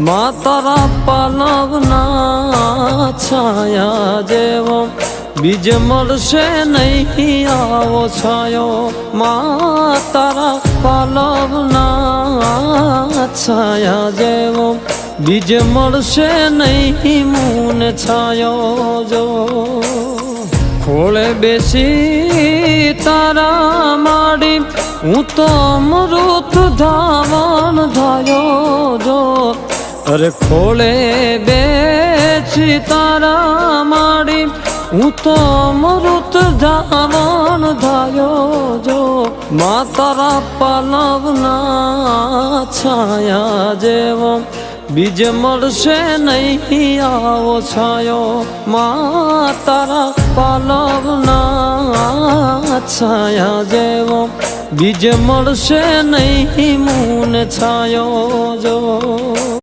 માં તારા પાલવના છાયા જેવો બીજ મળશે નહીં આવો છાયો માં તારા પાલવના છાયા જેવો બીજ મળશે નહીં મૂન છાયો જો ખોળે બેસી તારા માડી હું તો અમૃત ધાવણ ધાયો જો અરે ખોળે બેસી તારા માડી હું તો અમૃત ધાવણ ધાયો જો માં તારા પાલવના છાયા જેવો બીજ મળશે નહીં આવો છાયો માં તારા પાલવના છાયા જેવો બીજ મળશે નહીં મૂન છાયો જો